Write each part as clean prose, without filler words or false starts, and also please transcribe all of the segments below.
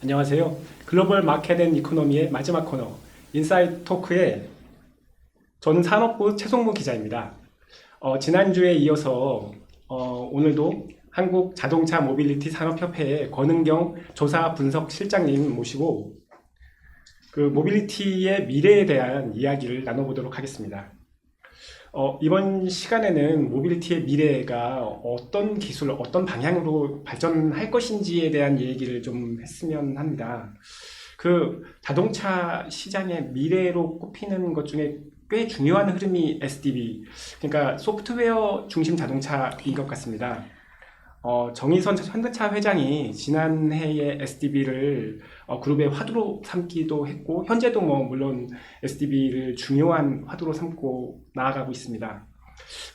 안녕하세요. 글로벌 마켓 앤 이코노미의 마지막 코너 인사이트 토크의 저는 산업부 최송무 기자입니다. 지난주에 이어서 오늘도 한국 자동차 모빌리티 산업협회의 권은경 조사 분석 실장님 모시고 그 모빌리티의 미래에 대한 이야기를 나눠보도록 하겠습니다. 이번 시간에는 모빌리티의 미래가 어떤 기술, 어떤 방향으로 발전할 것인지에 대한 얘기를 좀 했으면 합니다. 그 자동차 시장의 미래로 꼽히는 것 중에 꽤 중요한 흐름이 SDV, 그러니까 소프트웨어 중심 자동차인 것 같습니다. 정의선 현대차 회장이 지난해에 SDV를 그룹의 화두로 삼기도 했고, 현재도 뭐 물론 SDV를 중요한 화두로 삼고 나아가고 있습니다.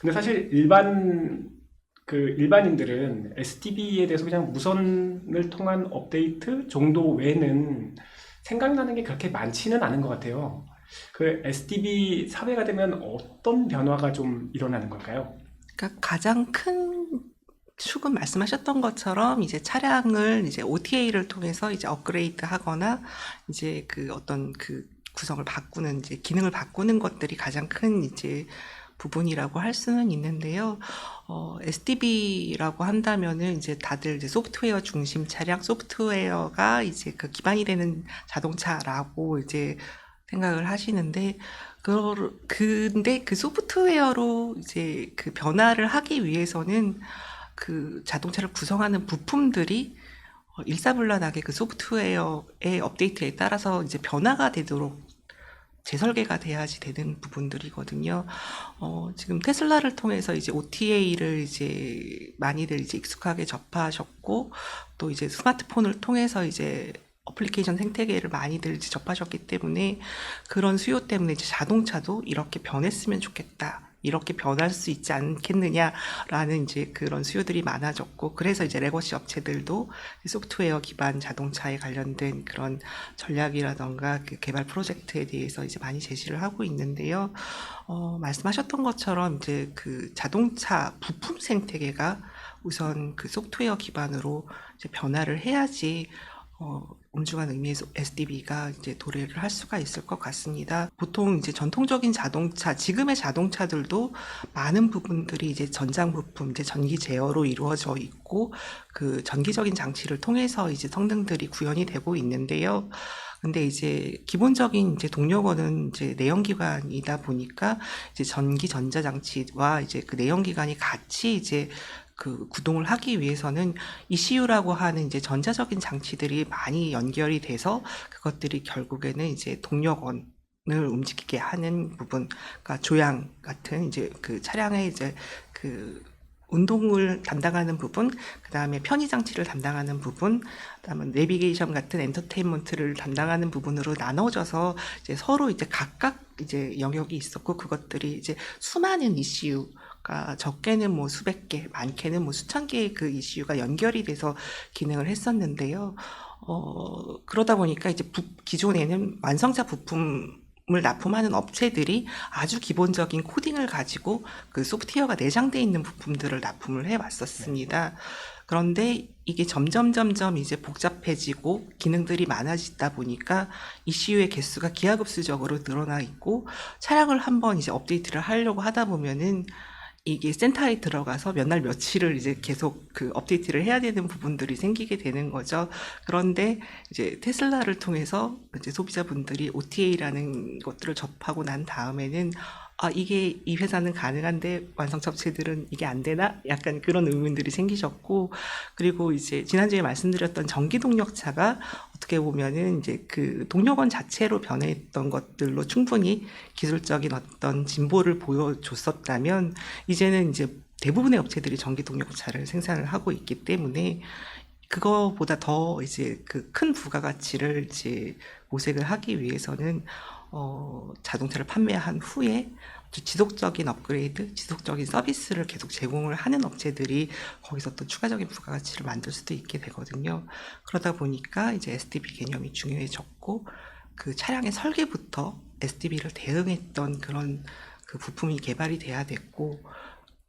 근데 사실 일반인들은 SDV에 대해서 그냥 무선을 통한 업데이트 정도 외에는 생각나는 게 그렇게 많지는 않은 것 같아요. 그 SDV 사회가 되면 어떤 변화가 좀 일어나는 걸까요? 그러니까 가장 큰 축은 말씀하셨던 것처럼 이제 차량을 이제 OTA를 통해서 이제 업그레이드 하거나 이제 그 어떤 그 구성을 바꾸는 이제 기능을 바꾸는 것들이 가장 큰 이제 부분이라고 할 수는 있는데요. SDV라고 한다면은 이제 다들 이제 소프트웨어 중심 차량, 소프트웨어가 이제 그 기반이 되는 자동차라고 이제 생각을 하시는데, 근데 그 소프트웨어로 이제 그 변화를 하기 위해서는 그 자동차를 구성하는 부품들이 일사불란하게 그 소프트웨어의 업데이트에 따라서 이제 변화가 되도록 재설계가 돼야지 되는 부분들이거든요. 지금 테슬라를 통해서 이제 OTA를 이제 많이들 이제 익숙하게 접하셨고, 또 이제 스마트폰을 통해서 이제 어플리케이션 생태계를 많이들 이제 접하셨기 때문에 그런 수요 때문에 이제 자동차도 이렇게 변했으면 좋겠다. 이렇게 변할 수 있지 않겠느냐라는 이제 그런 수요들이 많아졌고, 그래서 이제 레거시 업체들도 소프트웨어 기반 자동차에 관련된 그런 전략이라던가 그 개발 프로젝트에 대해서 이제 많이 제시를 하고 있는데요. 말씀하셨던 것처럼 이제 그 자동차 부품 생태계가 우선 그 소프트웨어 기반으로 이제 변화를 해야지 엄중한 의미에서 SDV가 이제 도래를 할 수가 있을 것 같습니다. 보통 이제 전통적인 자동차, 지금의 자동차들도 많은 부분들이 이제 전장 부품, 이제 전기 제어로 이루어져 있고, 그 전기적인 장치를 통해서 이제 성능들이 구현이 되고 있는데요. 근데 이제 기본적인 이제 동력원은 이제 내연기관이다 보니까 이제 전기 전자장치와 이제 그 내연기관이 같이 이제 그 구동을 하기 위해서는 ECU라고 하는 이제 전자적인 장치들이 많이 연결이 돼서 그것들이 결국에는 이제 동력원을 움직이게 하는 부분, 그러니까 조향 같은 이제 그 차량의 이제 그 운동을 담당하는 부분, 그 다음에 편의 장치를 담당하는 부분, 그 다음에 내비게이션 같은 엔터테인먼트를 담당하는 부분으로 나눠져서 이제 서로 이제 각각 이제 영역이 있었고, 그것들이 이제 수많은 ECU, 그러니까 적게는 뭐 수백 개, 많게는 뭐 수천 개의 그 ECU가 연결이 돼서 기능을 했었는데요. 그러다 보니까 이제 기존에는 완성차 부품을 납품하는 업체들이 아주 기본적인 코딩을 가지고 그 소프트웨어가 내장되어 있는 부품들을 납품을 해 왔었습니다. 그런데 이게 점점 이제 복잡해지고 기능들이 많아지다 보니까 ECU의 개수가 기하급수적으로 늘어나 있고, 차량을 한번 이제 업데이트를 하려고 하다 보면은 이게 센터에 들어가서 몇 날 며칠을 이제 계속 그 업데이트를 해야 되는 부분들이 생기게 되는 거죠. 그런데 이제 테슬라를 통해서 이제 소비자분들이 OTA라는 것들을 접하고 난 다음에는 이게 이 회사는 가능한데 완성차 업체들은 이게 안 되나? 약간 그런 의문들이 생기셨고, 그리고 이제 지난주에 말씀드렸던 전기 동력차가 어떻게 보면은 이제 그 동력원 자체로 변했던 것들로 충분히 기술적인 어떤 진보를 보여줬었다면, 이제는 이제 대부분의 업체들이 전기 동력차를 생산을 하고 있기 때문에 그거보다 더 이제 그 큰 부가가치를 이제 모색을 하기 위해서는 자동차를 판매한 후에 지속적인 업그레이드, 지속적인 서비스를 계속 제공을 하는 업체들이 거기서 또 추가적인 부가가치를 만들 수도 있게 되거든요. 그러다 보니까 이제 SDV 개념이 중요해졌고, 그 차량의 설계부터 SDV를 대응했던 그런 그 부품이 개발이 돼야 됐고,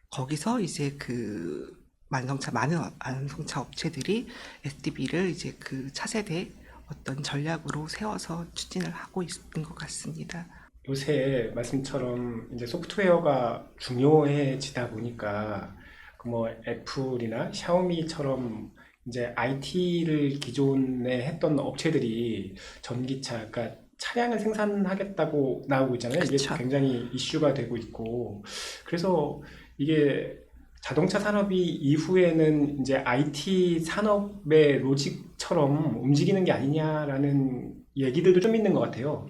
거기서 이제 그 많은 완성차 업체들이 SDV를 이제 그 차세대 어떤 전략으로 세워서 추진을 하고 있는 것 같습니다. 요새 말씀처럼 이제 소프트웨어가 중요해지다 보니까 그 뭐 애플이나 샤오미처럼 이제 IT를 기존에 했던 업체들이 전기차, 그러니까 차량을 생산하겠다고 나오고 있잖아요. 이게 그쵸. 굉장히 이슈가 되고 있고, 그래서 이게 자동차 산업이 이후에는 이제 IT 산업의 로직처럼 움직이는 게 아니냐라는 얘기들도 좀 있는 것 같아요.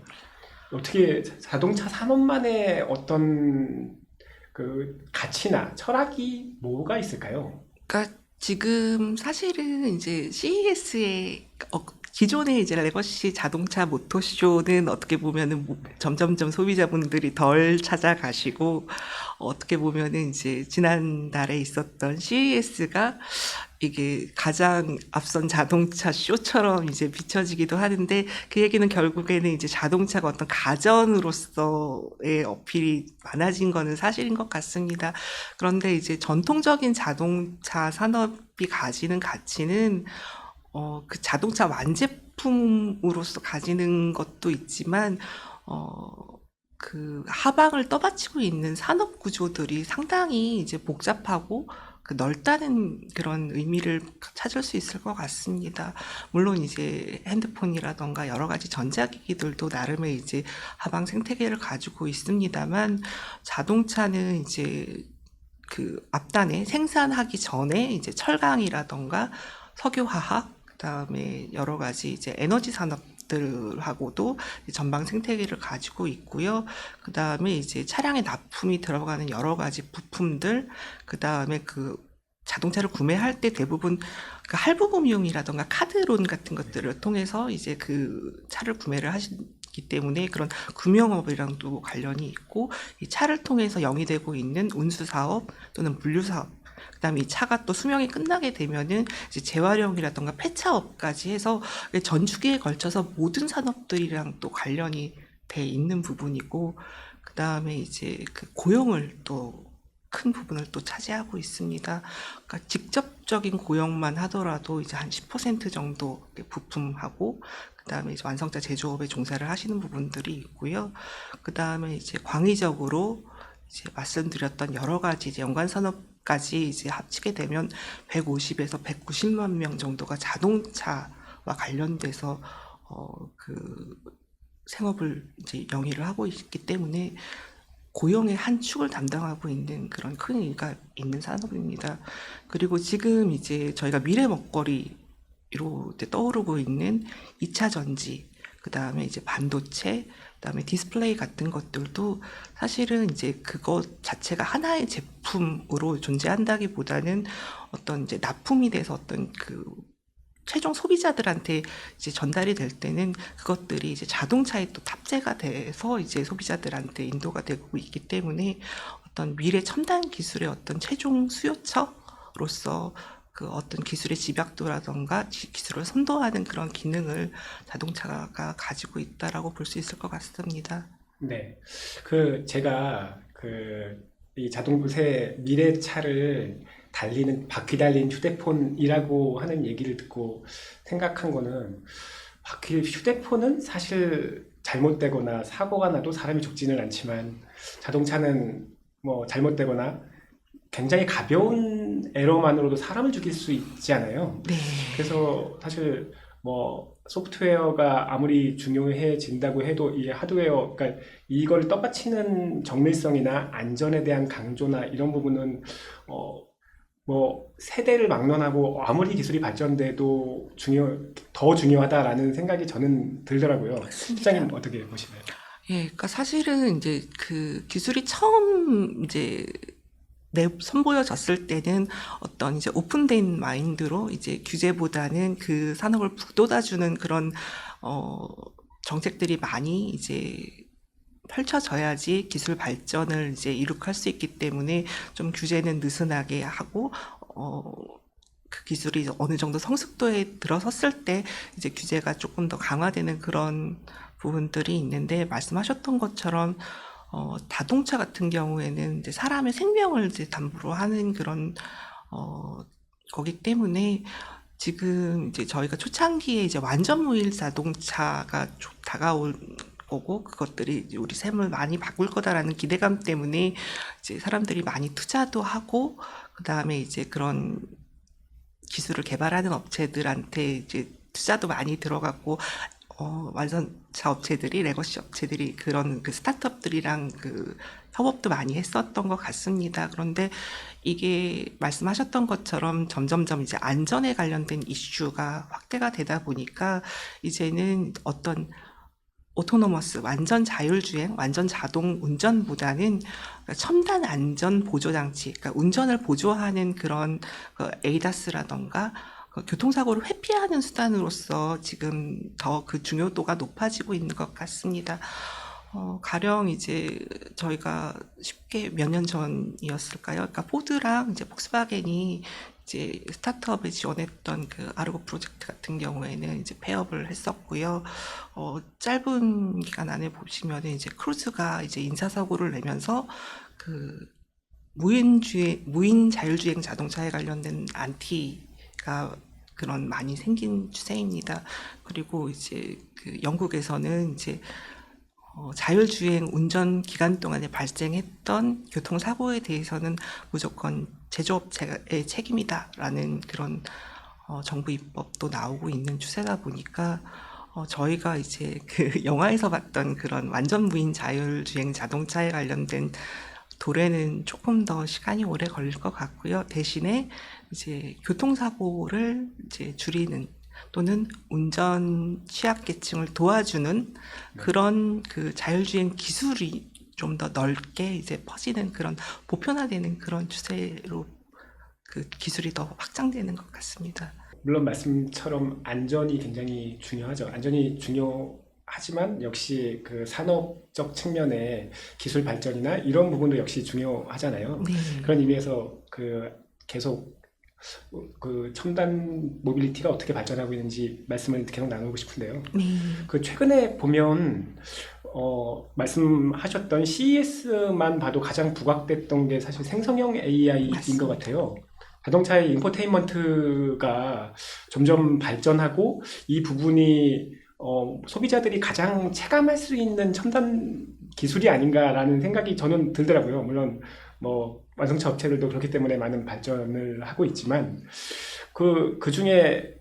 어떻게 자동차 산업만의 어떤 그 가치나 철학이 뭐가 있을까요? 그러니까 지금 사실은 이제 CES의 기존의 이제 레거시 자동차 모터쇼는 어떻게 보면은 점점점 소비자분들이 덜 찾아가시고 어떻게 보면은 이제 지난달에 있었던 CES가 이게 가장 앞선 자동차 쇼처럼 이제 비춰지기도 하는데 그 얘기는 결국에는 이제 자동차가 어떤 가전으로서의 어필이 많아진 거는 사실인 것 같습니다. 그런데 이제 전통적인 자동차 산업이 가지는 가치는 그 자동차 완제품으로서 가지는 것도 있지만 그 하방을 떠받치고 있는 산업 구조들이 상당히 이제 복잡하고 그 넓다는 그런 의미를 찾을 수 있을 것 같습니다. 물론 이제 핸드폰이라던가 여러 가지 전자기기들도 나름의 이제 하방 생태계를 가지고 있습니다만 자동차는 이제 그 앞단에 생산하기 전에 이제 철강이라던가 석유화학, 그다음에 여러 가지 이제 에너지 산업들하고도 전방 생태계를 가지고 있고요. 그다음에 이제 차량에 납품이 들어가는 여러 가지 부품들, 그다음에 그 자동차를 구매할 때 대부분 그 할부금융이라던가 카드론 같은 것들을 통해서 이제 그 차를 구매를 하시기 때문에 그런 금융업이랑도 관련이 있고 이 차를 통해서 영위되고 있는 운수 사업 또는 물류 사업, 그다음에 이 차가 또 수명이 끝나게 되면은 이제 재활용이라던가 폐차업까지 해서 전 주기에 걸쳐서 모든 산업들이랑 또 관련이 돼 있는 부분이고, 그다음에 이제 그 고용을 또 큰 부분을 또 차지하고 있습니다. 그러니까 직접적인 고용만 하더라도 이제 한 10% 정도 부품하고, 그다음에 이제 완성차 제조업에 종사를 하시는 부분들이 있고요. 그다음에 이제 광의적으로 이제 말씀드렸던 여러 가지 이제 연관 산업까지 이제 합치게 되면 150에서 190만 명 정도가 자동차와 관련돼서 그 생업을 이제 영위를 하고 있기 때문에 고용의 한 축을 담당하고 있는 그런 큰 의미가 있는 산업입니다. 그리고 지금 이제 저희가 미래 먹거리로 이제 떠오르고 있는 2차 전지, 그 다음에 이제 반도체, 그 다음에 디스플레이 같은 것들도 사실은 이제 그것 자체가 하나의 제품으로 존재한다기보다는 어떤 이제 납품이 돼서 어떤 그 최종 소비자들한테 이제 전달이 될 때는 그것들이 이제 자동차에 또 탑재가 돼서 이제 소비자들한테 인도가 되고 있기 때문에 어떤 미래 첨단 기술의 어떤 최종 수요처로서 그 어떤 기술의 집약도라던가 기술을 선도하는 그런 기능을 자동차가 가지고 있다라고 볼 수 있을 것 같습니다. 네. 그 제가 그 이 자동차 미래차를 달리는 바퀴 달린 휴대폰이라고 하는 얘기를 듣고 생각한 거는 바퀴 휴대폰은 사실 잘못되거나 사고가 나도 사람이 죽지는 않지만 자동차는 뭐 잘못되거나 굉장히 가벼운 에러만으로도 사람을 죽일 수 있지 않아요. 네. 그래서 사실 뭐 소프트웨어가 아무리 중요해진다고 해도 이 하드웨어, 그러니까 이걸 떠받치는 정밀성이나 안전에 대한 강조나 이런 부분은 뭐 세대를 막론하고 아무리 기술이 발전돼도 더 중요하다라는 생각이 저는 들더라고요. 맞습니다. 시장님 어떻게 보시나요? 예, 그러니까 사실은 이제 그 기술이 처음 이제 선보여졌을 때는 어떤 이제 오픈된 마인드로 이제 규제보다는 그 산업을 북돋아주는 그런 어 정책들이 많이 이제 펼쳐져야지 기술 발전을 이제 이룩할 수 있기 때문에 좀 규제는 느슨하게 하고 그 기술이 어느 정도 성숙도에 들어섰을 때 이제 규제가 조금 더 강화되는 그런 부분들이 있는데, 말씀하셨던 것처럼 자동차 같은 경우에는 이제 사람의 생명을 이제 담보로 하는 그런 거기 때문에 지금 이제 저희가 초창기에 이제 완전 무일 자동차가 다가올 거고 그것들이 이제 우리 삶을 많이 바꿀 거다라는 기대감 때문에 이제 사람들이 많이 투자도 하고 그다음에 이제 그런 기술을 개발하는 업체들한테 이제 투자도 많이 들어갔고 완성차 업체들이 레거시 업체들이 그런 그 스타트업들이랑 그 협업도 많이 했었던 것 같습니다. 그런데 이게 말씀하셨던 것처럼 점점점 이제 안전에 관련된 이슈가 확대가 되다 보니까 이제는 어떤 오토노머스, 완전 자율주행, 완전 자동 운전보다는 첨단 안전 보조 장치, 그러니까 운전을 보조하는 그런 에이다스라던가 교통사고를 회피하는 수단으로서 지금 더 그 중요도가 높아지고 있는 것 같습니다. 가령 이제 저희가 쉽게 몇 년 전이었을까요? 그러니까 포드랑 이제 폭스바겐이 이제 스타트업에 지원했던 그 아르고 프로젝트 같은 경우에는 이제 폐업을 했었고요. 짧은 기간 안에 보시면은 이제 크루즈가 이제 인사사고를 내면서 그 무인 자율주행 자동차에 관련된 안티가 그런 많이 생긴 추세입니다. 그리고 이제 그 영국에서는 이제 자율주행 운전 기간 동안에 발생했던 교통사고에 대해서는 무조건 제조업체의 책임이다라는 그런 정부 입법도 나오고 있는 추세다 보니까 저희가 이제 그 영화에서 봤던 그런 완전 무인 자율주행 자동차에 관련된 도래는 조금 더 시간이 오래 걸릴 것 같고요. 대신에 이제 교통사고를 이제 줄이는 또는 운전 취약계층을 도와주는 그런 그 자율주행 기술이 좀 더 넓게 이제 퍼지는 그런 보편화되는 그런 추세로 그 기술이 더 확장되는 것 같습니다. 물론 말씀처럼 안전이 굉장히 중요하죠. 안전이 중요하지만 역시 그 산업적 측면의 기술 발전이나 이런 부분도 역시 중요하잖아요. 네. 그런 의미에서 그 계속 그 첨단 모빌리티가 어떻게 발전하고 있는지 말씀을 계속 나누고 싶은데요. 네. 그 최근에 보면 말씀하셨던 CES만 봐도 가장 부각됐던 게 사실 생성형 AI인 맞습니다. 것 같아요. 자동차의 인포테인먼트가 점점 발전하고 이 부분이 소비자들이 가장 체감할 수 있는 첨단 기술이 아닌가라는 생각이 저는 들더라고요. 물론 뭐 완성차 업체들도 그렇기 때문에 많은 발전을 하고 있지만 그 중에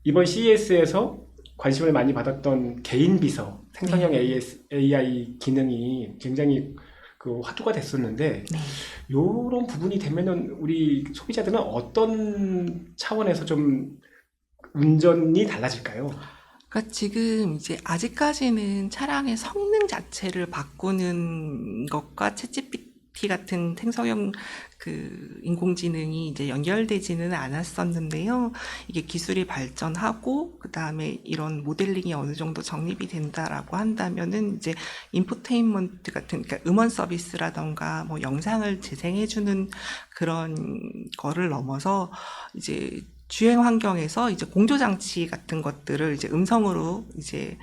이번 CES에서 관심을 많이 받았던 개인 비서 생성형 AI 기능이 굉장히 그 화두가 됐었는데 네. 이런 부분이 되면은 우리 소비자들은 어떤 차원에서 좀 운전이 달라질까요? 그러니까 지금 이제 아직까지는 차량의 성능 자체를 바꾸는 것과 챗GPT 같은 생성형 그 인공지능이 이제 연결되지는 않았었는데요. 이게 기술이 발전하고 그 다음에 이런 모델링이 어느 정도 정립이 된다라고 한다면은 이제 인포테인먼트 같은 그러니까 음원 서비스라던가 뭐 영상을 재생해주는 그런 거를 넘어서 이제 주행 환경에서 이제 공조 장치 같은 것들을 이제 음성으로 이제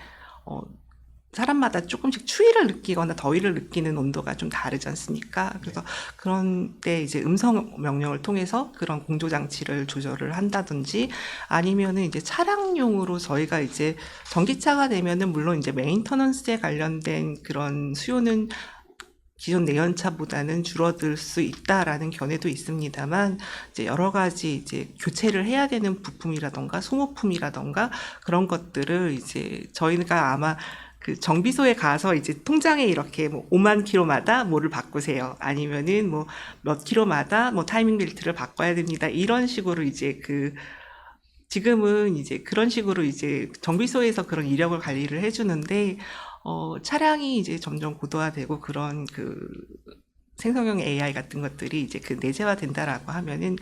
사람마다 조금씩 추위를 느끼거나 더위를 느끼는 온도가 좀 다르지 않습니까? 그래서 그런 때 이제 음성 명령을 통해서 그런 공조 장치를 조절을 한다든지 아니면은 이제 차량용으로 저희가 이제 전기차가 되면은 물론 이제 메인터넌스에 관련된 그런 수요는 기존 내연차보다는 줄어들 수 있다라는 견해도 있습니다만 이제 여러 가지 이제 교체를 해야 되는 부품이라던가 소모품이라던가 그런 것들을 이제 저희가 아마 그 정비소에 가서 이제 통장에 이렇게 뭐 5만 킬로마다 뭐를 바꾸세요. 아니면은 뭐 몇 킬로마다 뭐 타이밍 벨트를 바꿔야 됩니다. 이런 식으로 이제 그 지금은 이제 그런 식으로 이제 정비소에서 그런 이력을 관리를 해주는데 차량이 이제 점점 고도화되고 그런 그 생성형 AI 같은 것들이 이제 그 내재화 된다라고 하면은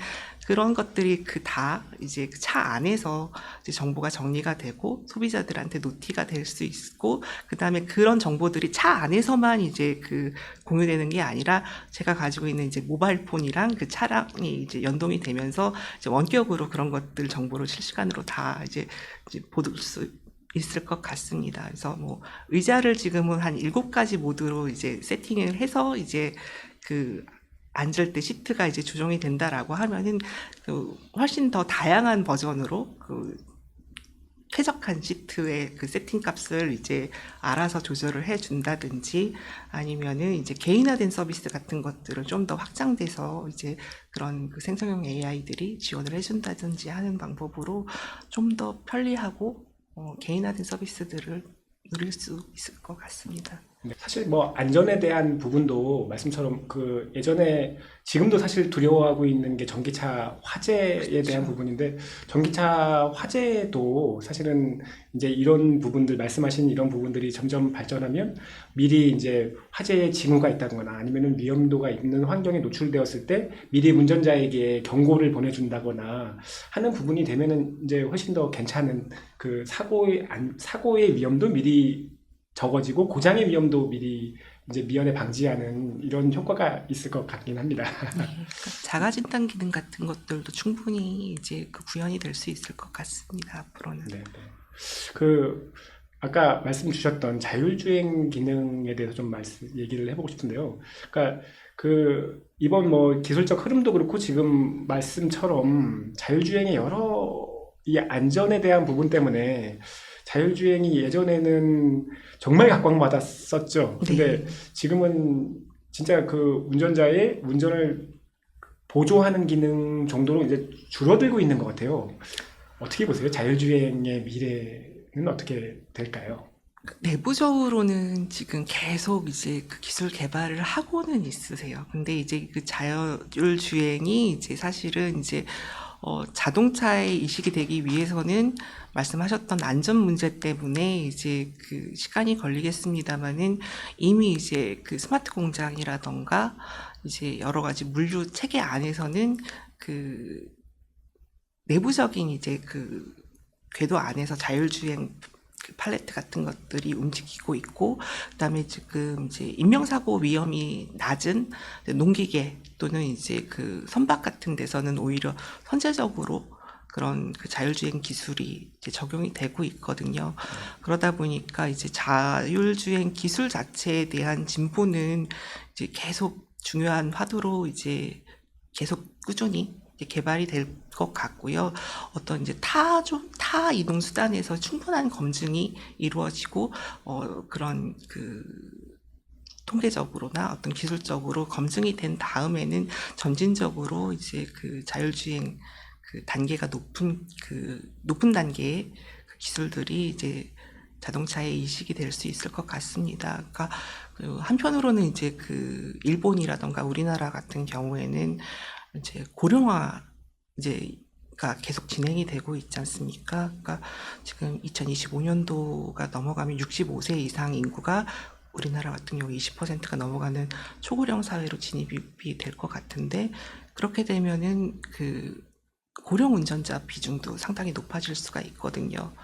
그런 것들이 그 다 이제 그 차 안에서 이제 정보가 정리가 되고 소비자들한테 노티가 될 수 있고 그 다음에 그런 정보들이 차 안에서만 이제 그 공유되는 게 아니라 제가 가지고 있는 이제 모바일 폰이랑 그 차량이 이제 연동이 되면서 이제 원격으로 그런 것들 정보를 실시간으로 다 이제 볼 수 있을 것 같습니다. 그래서 뭐 의자를 지금은 한 7가지 모드로 이제 세팅을 해서 이제 그 앉을 때 시트가 이제 조정이 된다라고 하면은 훨씬 더 다양한 버전으로 쾌적한 시트의 세팅 값을 이제 알아서 조절을 해준다든지 아니면은 이제 개인화된 서비스 같은 것들을 좀 더 확장돼서 이제 그런 생성형 AI들이 지원을 해준다든지 하는 방법으로 좀 더 편리하고 개인화된 서비스들을 누릴 수 있을 것 같습니다. 네, 사실 뭐 안전에 대한 부분도 말씀처럼 예전에 지금도 사실 두려워하고 있는 게 전기차 화재에 대한 부분인데 전기차 화재도 사실은 이제 이런 부분들 말씀하신 이런 부분들이 점점 발전하면 미리 이제 화재의 징후가 있다거나 아니면은 위험도가 있는 환경에 노출되었을 때 미리 운전자에게 경고를 보내준다거나 하는 부분이 되면은 이제 훨씬 더 괜찮은 사고의 위험도 미리 적어지고 고장의 위험도 미리 이제 미연에 방지하는 이런 효과가 있을 것 같긴 합니다. 네, 자가 진단 기능 같은 것들도 충분히 이제 구현이 될 수 있을 것 같습니다. 앞으로는. 네, 네. 아까 말씀 주셨던 자율주행 기능에 대해서 좀 얘기를 해보고 싶은데요. 그러니까 이번 뭐 기술적 흐름도 그렇고 지금 말씀처럼 자율주행의 여러 이 안전에 대한 부분 때문에 자율주행이 예전에는 정말 각광받았었죠. 근데 네. 지금은 진짜 운전자의 운전을 보조하는 기능 정도로 이제 줄어들고 있는 것 같아요. 어떻게 보세요? 자율주행의 미래는 어떻게 될까요? 내부적으로는 지금 계속 이제 기술 개발을 하고는 있으세요. 근데 이제 자율주행이 이제 사실은 이제 자동차에 이식이 되기 위해서는 말씀하셨던 안전 문제 때문에 이제 시간이 걸리겠습니다만은 이미 이제 스마트 공장이라던가 이제 여러 가지 물류 체계 안에서는 내부적인 이제 궤도 안에서 자율주행 팔레트 같은 것들이 움직이고 있고, 그다음에 지금 이제 인명사고 위험이 낮은 농기계 또는 이제 선박 같은 데서는 오히려 선제적으로 그런 자율주행 기술이 이제 적용이 되고 있거든요. 그러다 보니까 이제 자율주행 기술 자체에 대한 진보는 이제 계속 중요한 화두로 이제 계속 꾸준히 개발이 될 것 같고요. 어떤 이제 타 이동 수단에서 충분한 검증이 이루어지고 그런 통계적으로나 어떤 기술적으로 검증이 된 다음에는 점진적으로 이제 자율주행 단계가 높은 단계의 기술들이 이제 자동차에 이식이 될 수 있을 것 같습니다. 그러니까 한편으로는 이제 일본이라던가 우리나라 같은 경우에는 이제 고령화 가 계속 진행이 되고 있지 않습니까? 그러니까 지금 2025년도가 넘어가면 65세 이상 인구가 우리나라 같은 경우 20%가 넘어가는 초고령 사회로 진입이 될 것 같은데, 그렇게 되면은 고령 운전자 비중도 상당히 높아질 수가 있거든요.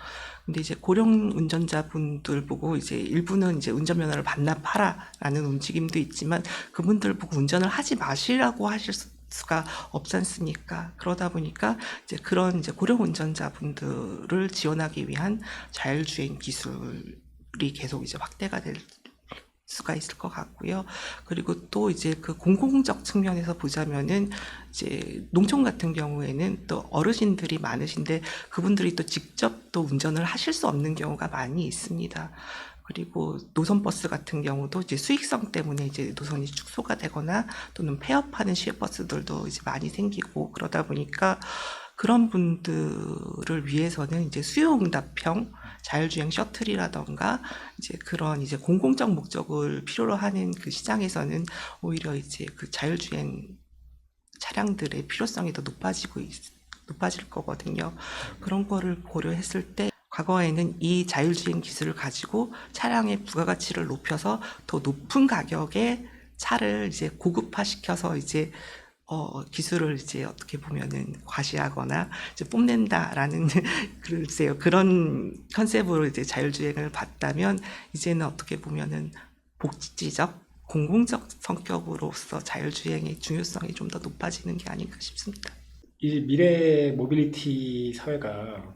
근데 이제 고령 운전자분들 보고 이제 일부는 이제 운전면허를 반납하라라는 움직임도 있지만 그분들 보고 운전을 하지 마시라고 하실 수가 없지 않습니까? 그러다 보니까 이제 그런 이제 고령 운전자분들을 지원하기 위한 자율주행 기술이 계속 이제 확대가 될 수가 있을 것 같고요. 그리고 또 이제 공공적 측면에서 보자면은 이제 농촌 같은 경우에는 또 어르신들이 많으신데 그분들이 또 직접 또 운전을 하실 수 없는 경우가 많이 있습니다. 그리고 노선버스 같은 경우도 이제 수익성 때문에 이제 노선이 축소가 되거나 또는 폐업하는 시외버스들도 이제 많이 생기고, 그러다 보니까 그런 분들을 위해서는 이제 수요응답형 자율주행 셔틀이라던가 이제 그런 이제 공공적 목적을 필요로 하는 시장에서는 오히려 이제 자율주행 차량들의 필요성이 더 높아질 거거든요. 그런 거를 고려했을 때 과거에는 이 자율주행 기술을 가지고 차량의 부가가치를 높여서 더 높은 가격에 차를 이제 고급화시켜서 이제 기술을 이제 어떻게 보면은 과시하거나 이제 뽐낸다라는 글쎄요, 그런 컨셉으로 이제 자율주행을 봤다면 이제는 어떻게 보면은 복지적, 공공적 성격으로서 자율주행의 중요성이 좀 더 높아지는 게 아닌가 싶습니다. 이 미래 모빌리티 사회가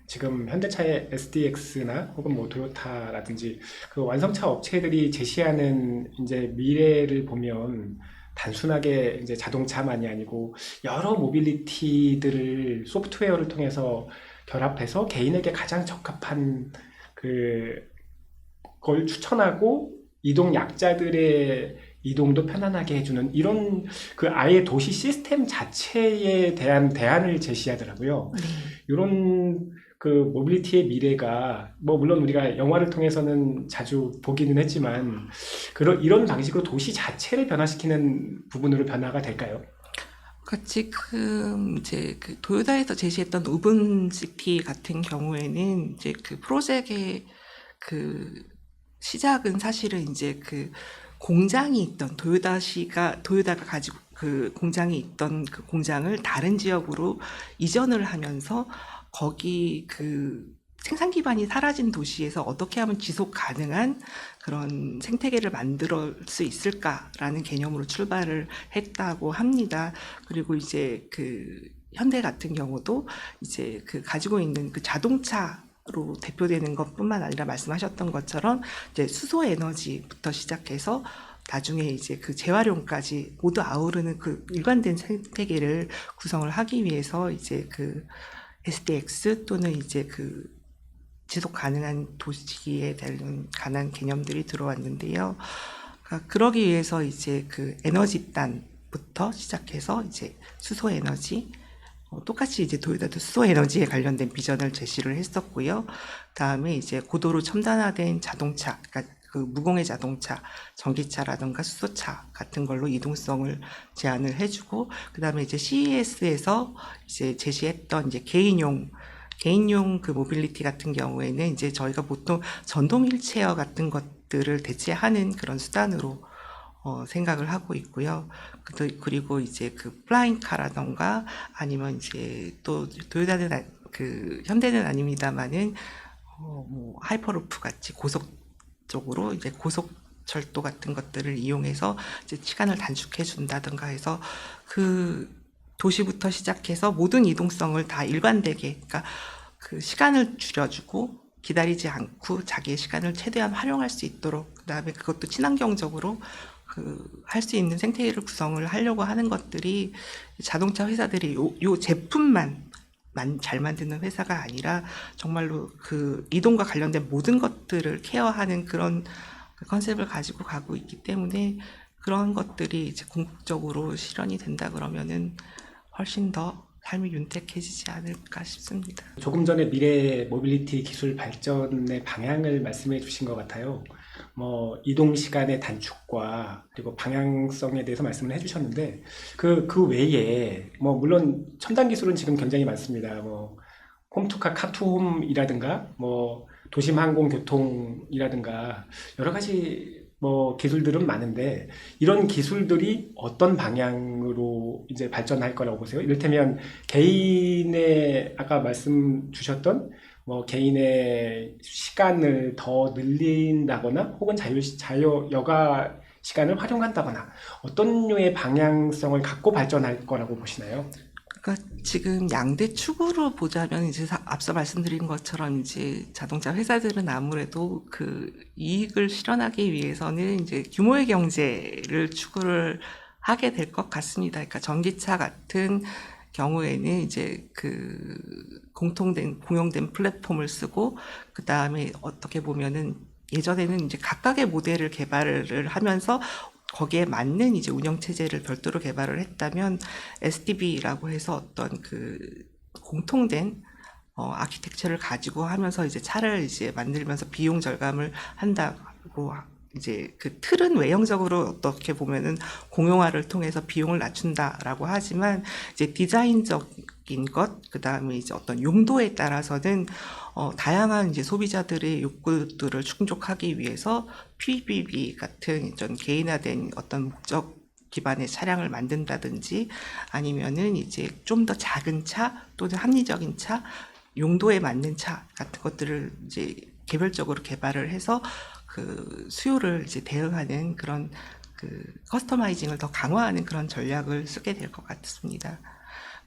지금 현대차의 SDX나 혹은 뭐 토요타라든지 완성차 업체들이 제시하는 이제 미래를 보면 단순하게 이제 자동차만이 아니고 여러 모빌리티들을 소프트웨어를 통해서 결합해서 개인에게 가장 적합한 그걸 추천하고 이동 약자들의 이동도 편안하게 해주는 이런 그 아예 도시 시스템 자체에 대한 대안을 제시하더라고요. 네. 이런 그 모빌리티의 미래가 뭐 물론 우리가 영화를 통해서는 자주 보기는 했지만 이런 방식으로 도시 자체를 변화시키는 부분으로 변화가 될까요? 지금 이제 그 도요타에서 제시했던 우븐시티 같은 경우에는 이제 그 프로젝트의 그 시작은 사실은 이제 그 공장이 있던 도요타가 가지고 그 공장이 있던 그 공장을 다른 지역으로 이전을 하면서 거기 그 생산 기반이 사라진 도시에서 어떻게 하면 지속 가능한 그런 생태계를 만들 수 있을까라는 개념으로 출발을 했다고 합니다. 그리고 이제 그 현대 같은 경우도 이제 그 가지고 있는 그 자동차로 대표되는 것뿐만 아니라 말씀하셨던 것처럼 이제 수소 에너지부터 시작해서 나중에 이제 그 재활용까지 모두 아우르는 그 일관된 생태계를 구성을 하기 위해서 이제 그 SDX 또는 이제 그 지속 가능한 도시에 관한 개념들이 들어왔는데요. 그러기 위해서 이제 그 에너지단부터 시작해서 이제 수소 에너지, 똑같이 이제 도요타도 수소 에너지에 관련된 비전을 제시를 했었고요. 그다음에 이제 고도로 첨단화된 자동차, 그러니까 그 무공해 자동차, 전기차라든가 수소차 같은 걸로 이동성을 제한을 해주고, 그다음에 이제 CES에서 이제 제시했던 이제 개인용 그 모빌리티 같은 경우에는 이제 저희가 보통 전동 휠체어 같은 것들을 대체하는 그런 수단으로 생각을 하고 있고요. 그리고 이제 그 플라잉카라던가 아니면 이제 또 도요타는 그 현대는 아닙니다만은 뭐 하이퍼루프 같이 고속적으로 이제 고속철도 같은 것들을 이용해서 이제 시간을 단축해 준다든가 해서 그 도시부터 시작해서 모든 이동성을 다 일관되게, 그러니까 그 시간을 줄여주고 기다리지 않고 자기의 시간을 최대한 활용할 수 있도록, 그다음에 그것도 친환경적으로 할 수 있는 생태계를 구성을 하려고 하는 것들이 자동차 회사들이 요 제품만 잘 만드는 회사가 아니라 정말로 그 이동과 관련된 모든 것들을 케어하는 그런 컨셉을 가지고 가고 있기 때문에 그런 것들이 이제 궁극적으로 실현이 된다 그러면은 훨씬 더 삶이 윤택해지지 않을까 싶습니다. 조금 전에 미래 모빌리티 기술 발전의 방향을 말씀해 주신 것 같아요. 뭐 이동 시간의 단축과 그리고 방향성에 대해서 말씀을 해주셨는데 그 외에 뭐 물론 첨단 기술은 지금 굉장히 많습니다. 뭐 홈투카 카투홈이라든가 뭐 도심 항공 교통이라든가 여러 가지 뭐 기술들은 많은데 이런 기술들이 어떤 방향으로 이제 발전할 거라고 보세요? 이를테면 개인의 아까 말씀 주셨던 뭐 개인의 시간을 더 늘린다거나 혹은 여가 시간을 활용한다거나 어떤 류의 방향성을 갖고 발전할 거라고 보시나요? 그러니까 지금 양대 축으로 보자면 이제 앞서 말씀드린 것처럼 이제 자동차 회사들은 아무래도 그 이익을 실현하기 위해서는 이제 규모의 경제를 추구를 하게 될 것 같습니다. 그러니까 전기차 같은 경우에는 이제 그 공용된 플랫폼을 쓰고, 그 다음에 어떻게 보면은 예전에는 이제 각각의 모델을 개발을 하면서 거기에 맞는 이제 운영 체제를 별도로 개발을 했다면 SDB라고 해서 어떤 그 공통된 아키텍처를 가지고 하면서 이제 차를 이제 만들면서 비용 절감을 한다고, 이제 그 틀은 외형적으로 어떻게 보면은 공용화를 통해서 비용을 낮춘다라고 하지만 이제 디자인적인 것, 그 다음에 이제 어떤 용도에 따라서는 다양한 이제 소비자들의 욕구들을 충족하기 위해서 PBB 같은 좀 개인화된 어떤 목적 기반의 차량을 만든다든지 아니면은 이제 좀 더 작은 차 또는 합리적인 차, 용도에 맞는 차 같은 것들을 이제 개별적으로 개발을 해서 그 수요를 이제 대응하는 그런 그 커스터마이징을 더 강화하는 그런 전략을 쓰게 될 것 같습니다.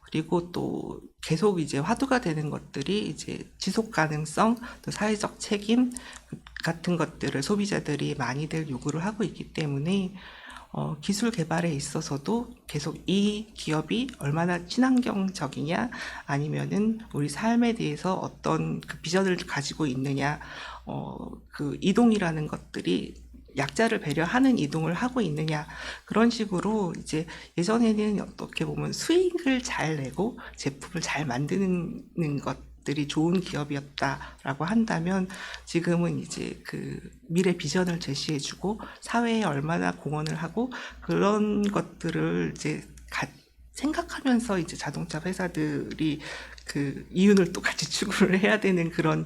그리고 또 계속 이제 화두가 되는 것들이 이제 지속 가능성, 또 사회적 책임 같은 것들을 소비자들이 많이들 요구를 하고 있기 때문에 기술 개발에 있어서도 계속 이 기업이 얼마나 친환경적이냐, 아니면은 우리 삶에 대해서 어떤 그 비전을 가지고 있느냐, 그 이동이라는 것들이 약자를 배려하는 이동을 하고 있느냐, 그런 식으로 이제 예전에는 어떻게 보면 수익을 잘 내고 제품을 잘 만드는 것들이 좋은 기업이었다라고 한다면, 지금은 이제 그 미래 비전을 제시해주고 사회에 얼마나 공헌을 하고 그런 것들을 이제 생각하면서 이제 자동차 회사들이 그 이윤을 또 같이 추구를 해야 되는 그런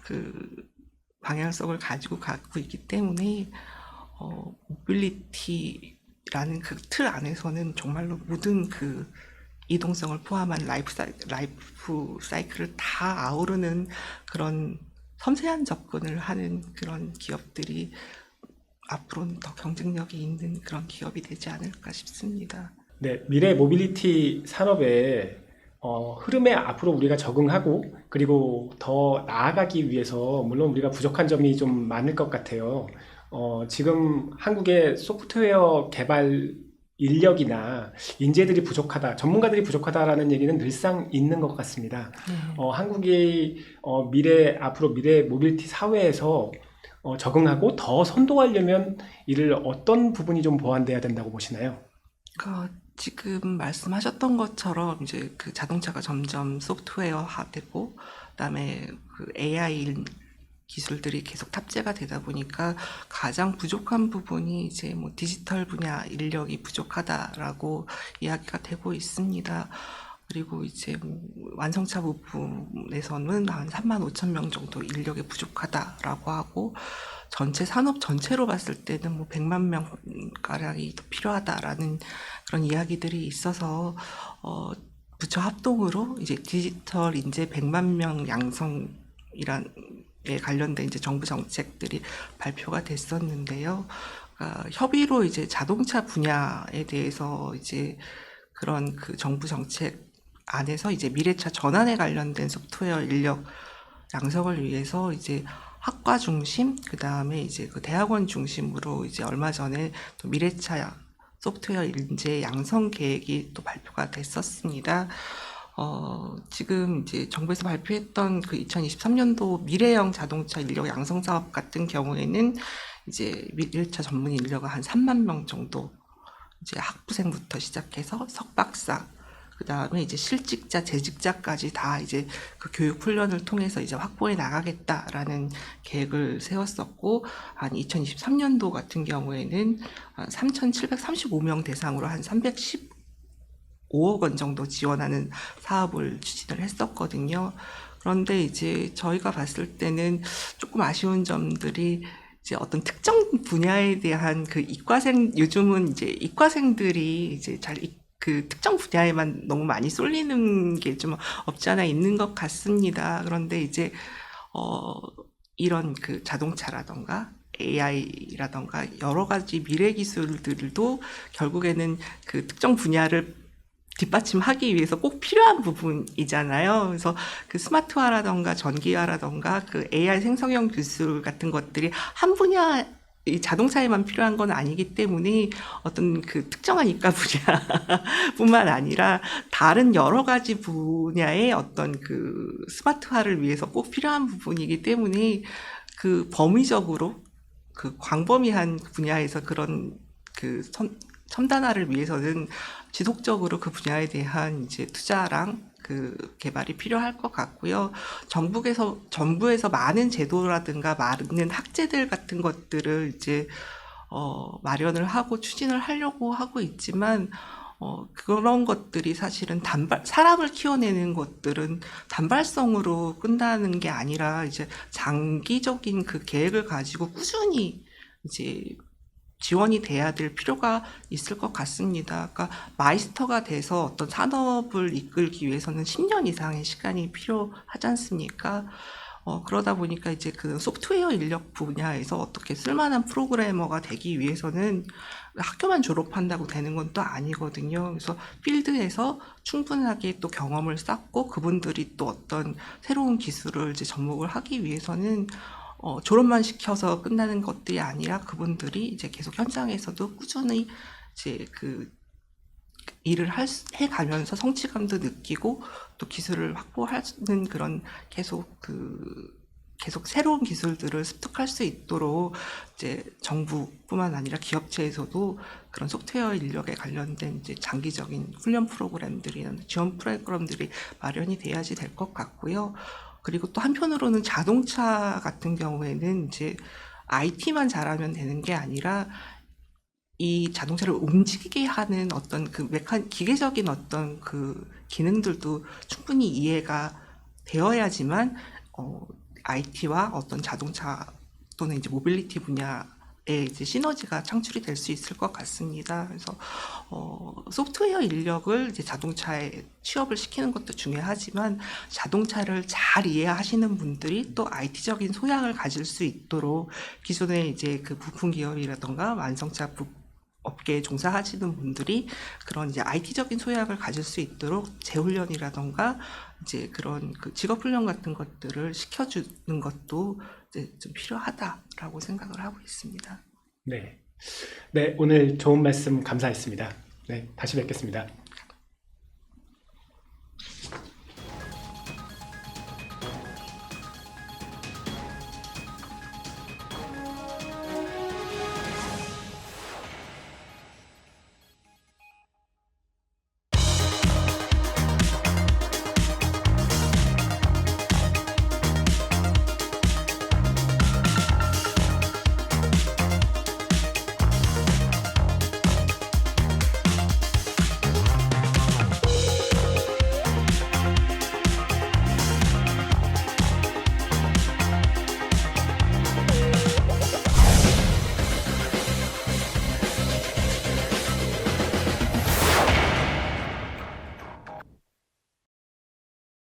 그 방향성을 가지고 가고 있기 때문에 모빌리티라는 그 틀 안에서는 정말로 모든 그 이동성을 포함한 라이프 사이클을 다 아우르는 그런 섬세한 접근을 하는 그런 기업들이 앞으로는 더 경쟁력이 있는 그런 기업이 되지 않을까 싶습니다. 네, 미래 모빌리티 산업의 흐름에 앞으로 우리가 적응하고 그리고 더 나아가기 위해서 물론 우리가 부족한 점이 좀 많을 것 같아요. 지금 한국의 소프트웨어 개발 인력이나 인재들이 부족하다, 전문가들이 부족하다라는 얘기는 늘상 있는 것 같습니다. 한국이 앞으로 미래 모빌리티 사회에서 적응하고 더 선도하려면 이를 어떤 부분이 좀 보완돼야 된다고 보시나요? 지금 말씀하셨던 것처럼 이제 그 자동차가 점점 소프트웨어화되고, 그다음에 그 AI 기술들이 계속 탑재가 되다 보니까 가장 부족한 부분이 이제 뭐 디지털 분야 인력이 부족하다라고 이야기가 되고 있습니다. 그리고 이제 뭐 완성차 부분에서는 한 35,000명 정도 인력이 부족하다라고 하고, 전체 산업 전체로 봤을 때는 뭐 100만 명 가량이 더 필요하다라는 그런 이야기들이 있어서 부처 합동으로 이제 디지털 인재 100만 명 양성이란 에 관련된 이제 정부 정책들이 발표가 됐었는데요. 협의로 이제 자동차 분야에 대해서 이제 그런 그 정부 정책 안에서 이제 미래차 전환에 관련된 소프트웨어 인력 양성을 위해서 이제 학과 중심, 그 다음에 이제 그 대학원 중심으로 이제 얼마 전에 또 미래차 소프트웨어 인재 양성 계획이 또 발표가 됐었습니다. 지금 이제 정부에서 발표했던 그 2023년도 미래형 자동차 인력 양성 사업 같은 경우에는 이제 미래차 전문 인력을 한 3만 명 정도, 이제 학부생부터 시작해서 석박사, 그 다음에 이제 실직자, 재직자까지 다 이제 그 교육 훈련을 통해서 이제 확보해 나가겠다라는 계획을 세웠었고, 한 2023년도 같은 경우에는 3,735명 대상으로 한 315억 원 정도 지원하는 사업을 추진을 했었거든요. 그런데 이제 저희가 봤을 때는 조금 아쉬운 점들이 이제 어떤 특정 분야에 대한 그 요즘은 이제 이과생들이 이제 그 특정 분야에만 너무 많이 쏠리는 게 좀 없지 않아 있는 것 같습니다. 그런데 이제 이런 그 자동차라던가 AI라던가 여러 가지 미래 기술들도 결국에는 그 특정 분야를 뒷받침하기 위해서 꼭 필요한 부분이잖아요. 그래서 그 스마트화라던가 전기화라던가 그 AI 생성형 기술 같은 것들이 한 분야, 이 자동차에만 필요한 건 아니기 때문에 어떤 그 특정한 이과 분야뿐만 아니라 다른 여러 가지 분야의 어떤 그 스마트화를 위해서 꼭 필요한 부분이기 때문에 그 범위적으로 그 광범위한 분야에서 그런 그 첨단화를 위해서는 지속적으로 그 분야에 대한 이제 투자랑 그 개발이 필요할 것 같고요. 정부에서 많은 제도라든가 많은 학제들 같은 것들을 이제 마련을 하고 추진을 하려고 하고 있지만, 그런 것들이 사실은 사람을 키워내는 것들은 단발성으로 끝나는 게 아니라 이제 장기적인 그 계획을 가지고 꾸준히 이제 지원이 돼야 될 필요가 있을 것 같습니다. 그러니까 마이스터가 돼서 어떤 산업을 이끌기 위해서는 10년 이상의 시간이 필요하지 않습니까? 그러다 보니까 이제 그 소프트웨어 인력 분야에서 어떻게 쓸만한 프로그래머가 되기 위해서는 학교만 졸업한다고 되는 건 또 아니거든요. 그래서 필드에서 충분하게 또 경험을 쌓고 그분들이 또 어떤 새로운 기술을 이제 접목을 하기 위해서는 졸업만 시켜서 끝나는 것들이 아니라 그분들이 이제 계속 현장에서도 꾸준히 이제 그 일을 해가면서 성취감도 느끼고 또 기술을 확보하는 그런 계속 새로운 기술들을 습득할 수 있도록 이제 정부뿐만 아니라 기업체에서도 그런 소프트웨어 인력에 관련된 이제 장기적인 훈련 프로그램들이나 지원 프로그램들이 마련이 돼야지 될 것 같고요. 그리고 또 한편으로는 자동차 같은 경우에는 이제 IT만 잘하면 되는 게 아니라 이 자동차를 움직이게 하는 어떤 그 기계적인 어떤 그 기능들도 충분히 이해가 되어야지만 IT와 어떤 자동차 또는 이제 모빌리티 분야에 이제 시너지가 창출이 될 수 있을 것 같습니다. 그래서 소프트웨어 인력을 이제 자동차에 취업을 시키는 것도 중요하지만 자동차를 잘 이해하시는 분들이 또 IT적인 소양을 가질 수 있도록 기존에 이제 그 부품 기업이라던가 완성차 업계에 종사하시는 분들이 그런 이제 IT적인 소양을 가질 수 있도록 재훈련이라던가 이제 그런 그 직업훈련 같은 것들을 시켜주는 것도 이제 좀 필요하다라고 생각을 하고 있습니다. 네. 네, 오늘 좋은 말씀 감사했습니다. 네, 다시 뵙겠습니다.